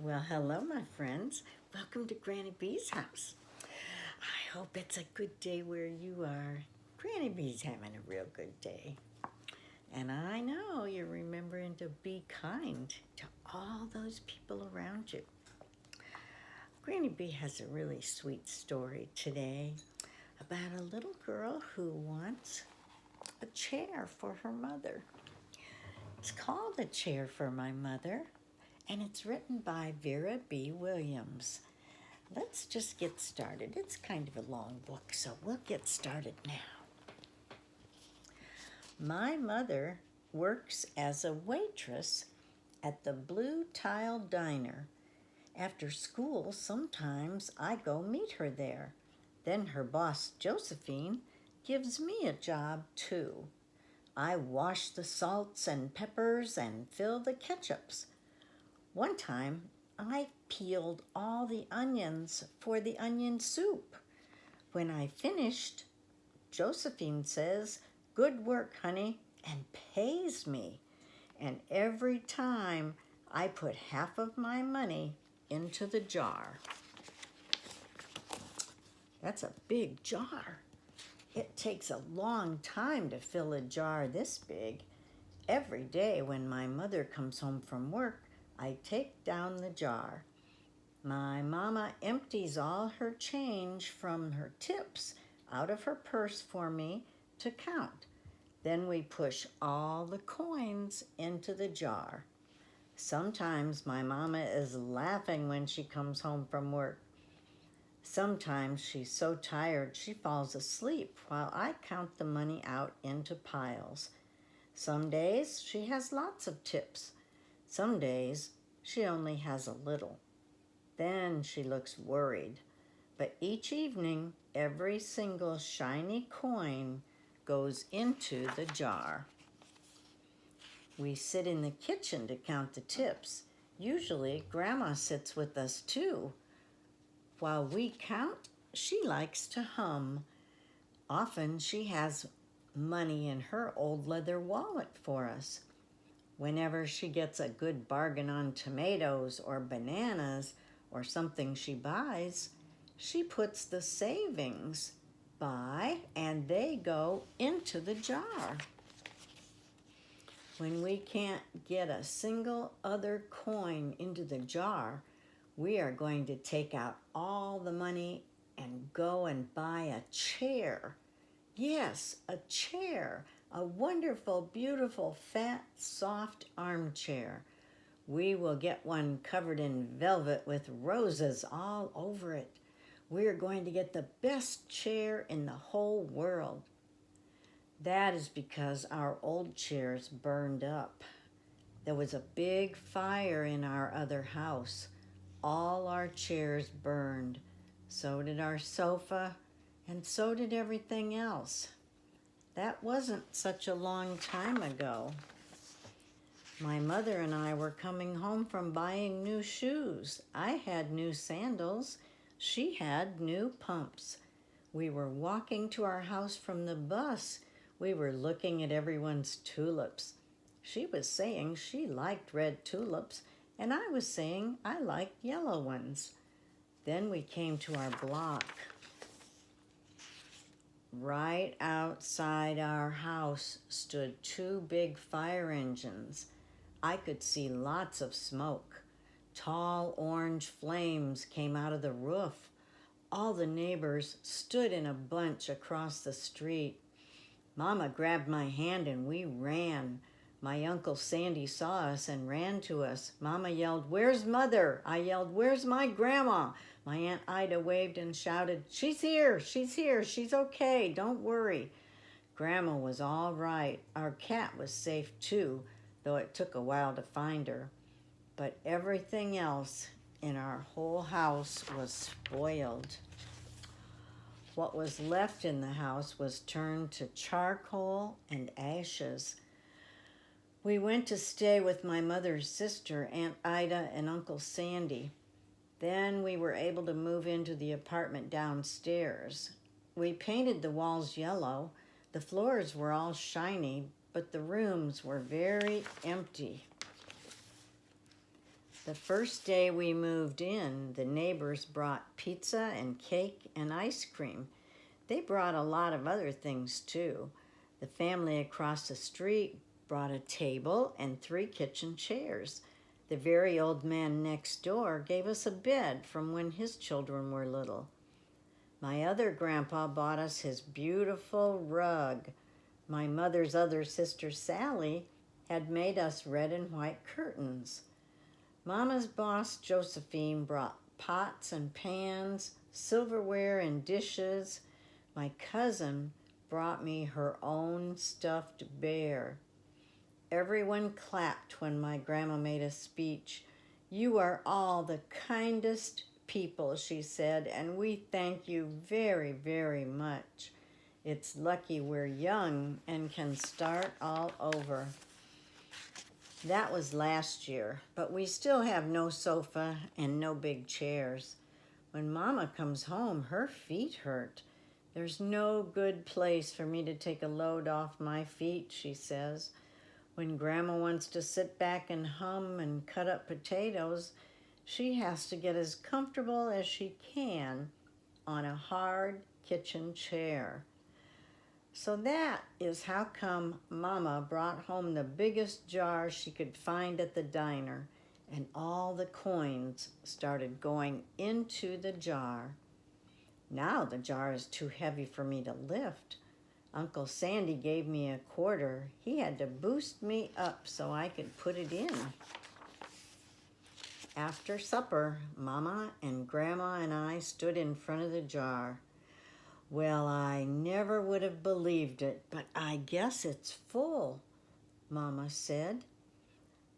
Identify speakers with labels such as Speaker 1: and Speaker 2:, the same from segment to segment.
Speaker 1: Well, hello, my friends. Welcome to Granny B's house. I hope it's a good day where you are. Granny B's having a real good day. And I know you're remembering to be kind to all those people around you. Granny B has a really sweet story today about a little girl who wants a chair for her mother. It's called A Chair for My Mother, and it's written by Vera B. Williams. Let's just get started. It's kind of a long book, so we'll get started now. My mother works as a waitress at the Blue Tile Diner. After school, sometimes I go meet her there. Then her boss, Josephine, gives me a job too. I wash the salts and peppers and fill the ketchups. One time, I peeled all the onions for the onion soup. When I finished, Josephine says, "Good work, honey," and pays me. And every time I put half of my money into the jar. That's a big jar. It takes a long time to fill a jar this big. Every day when my mother comes home from work, I take down the jar. My mama empties all her change from her tips out of her purse for me to count. Then we push all the coins into the jar. Sometimes my mama is laughing when she comes home from work. Sometimes she's so tired she falls asleep while I count the money out into piles. Some days she has lots of tips. Some days she only has a little. Then she looks worried. But each evening, every single shiny coin goes into the jar. We sit in the kitchen to count the tips. Usually, Grandma sits with us too. While we count, she likes to hum. Often she has money in her old leather wallet for us. Whenever she gets a good bargain on tomatoes or bananas or something she buys, she puts the savings by and they go into the jar. When we can't get a single other coin into the jar, we are going to take out all the money and go and buy a chair. Yes, a chair. A wonderful, beautiful, fat, soft armchair. We will get one covered in velvet with roses all over it. We are going to get the best chair in the whole world. That is because our old chairs burned up. There was a big fire in our other house. All our chairs burned. So did our sofa, and so did everything else. That wasn't such a long time ago. My mother and I were coming home from buying new shoes. I had new sandals. She had new pumps. We were walking to our house from the bus. We were looking at everyone's tulips. She was saying she liked red tulips, and I was saying I liked yellow ones. Then we came to our block. Right outside our house stood two big fire engines. I could see lots of smoke. Tall orange flames came out of the roof. All the neighbors stood in a bunch across the street. Mama grabbed my hand and we ran. My Uncle Sandy saw us and ran to us. Mama yelled, "Where's Mother?" I yelled, "Where's my grandma?" My Aunt Ida waved and shouted, she's here, she's okay, don't worry." Grandma was all right. Our cat was safe too, though it took a while to find her. But everything else in our whole house was spoiled. What was left in the house was turned to charcoal and ashes. We went to stay with my mother's sister, Aunt Ida, and Uncle Sandy. Then we were able to move into the apartment downstairs. We painted the walls yellow. The floors were all shiny, but the rooms were very empty. The first day we moved in, the neighbors brought pizza and cake and ice cream. They brought a lot of other things too. The family across the street brought a table and 3 kitchen chairs. The very old man next door gave us a bed from when his children were little. My other grandpa bought us his beautiful rug. My mother's other sister, Sally, had made us red and white curtains. Mama's boss, Josephine, brought pots and pans, silverware and dishes. My cousin brought me her own stuffed bear. Everyone clapped when my grandma made a speech. "You are all the kindest people," she said, "and we thank you very, very much. It's lucky we're young and can start all over." That was last year, but we still have no sofa and no big chairs. When Mama comes home, her feet hurt. "There's no good place for me to take a load off my feet," she says. When Grandma wants to sit back and hum and cut up potatoes, she has to get as comfortable as she can on a hard kitchen chair. So that is how come Mama brought home the biggest jar she could find at the diner, and all the coins started going into the jar. Now the jar is too heavy for me to lift. Uncle Sandy gave me a quarter. He had to boost me up so I could put it in. After supper, Mama and Grandma and I stood in front of the jar. "Well, I never would have believed it, but I guess it's full," Mama said.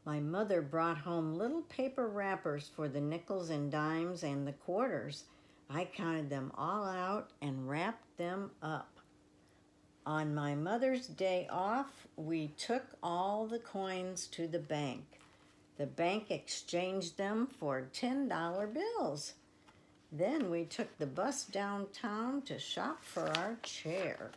Speaker 1: My mother brought home little paper wrappers for the nickels and dimes and the quarters. I counted them all out and wrapped them up. On my mother's day off, we took all the coins to the bank. The bank exchanged them for $10 bills. Then we took the bus downtown to shop for our chair.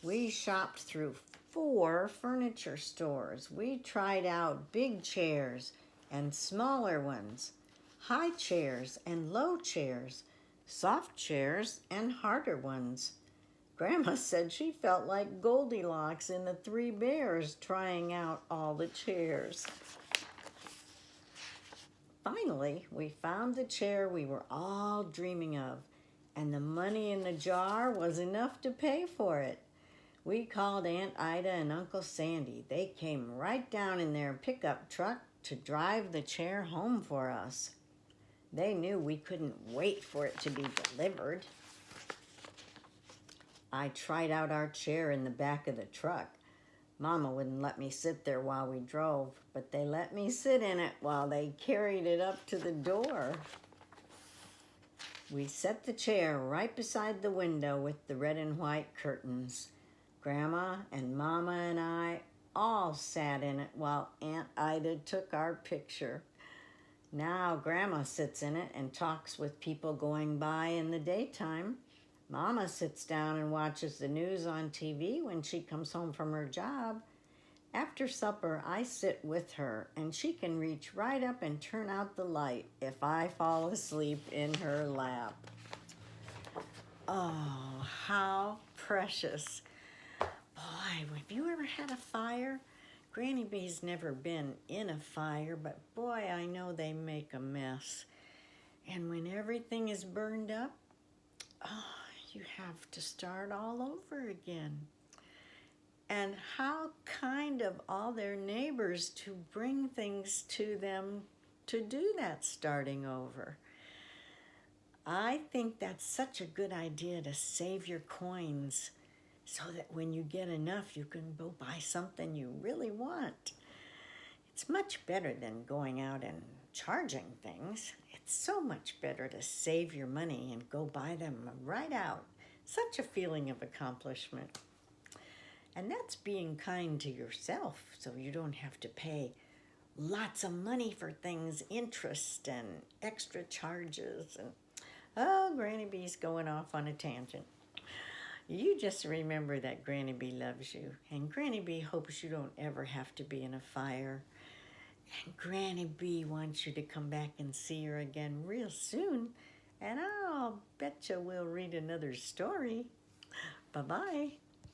Speaker 1: We shopped through 4 furniture stores. We tried out big chairs and smaller ones, high chairs and low chairs, soft chairs and harder ones. Grandma said she felt like Goldilocks in the 3 Bears trying out all the chairs. Finally, we found the chair we were all dreaming of, and the money in the jar was enough to pay for it. We called Aunt Ida and Uncle Sandy. They came right down in their pickup truck to drive the chair home for us. They knew we couldn't wait for it to be delivered. I tried out our chair in the back of the truck. Mama wouldn't let me sit there while we drove, but they let me sit in it while they carried it up to the door. We set the chair right beside the window with the red and white curtains. Grandma and Mama and I all sat in it while Aunt Ida took our picture. Now Grandma sits in it and talks with people going by in the daytime. Mama sits down and watches the news on TV when she comes home from her job. After supper, I sit with her, and she can reach right up and turn out the light if I fall asleep in her lap. Oh, how precious. Boy, have you ever had a fire? Granny B's never been in a fire, but boy, I know they make a mess. And when everything is burned up, you have to start all over again. And how kind of all their neighbors to bring things to them to do that starting over. I think that's such a good idea to save your coins so that when you get enough, you can go buy something you really want. It's much better than going out and charging things. It's so much better to save your money and go buy them right out. Such a feeling of accomplishment. And that's being kind to yourself so you don't have to pay lots of money for things, interest and extra charges. And Granny B's going off on a tangent. You just remember that Granny B loves you, and Granny B hopes you don't ever have to be in a fire. And Granny B wants you to come back and see her again real soon. And I'll bet you we'll read another story. Bye-bye.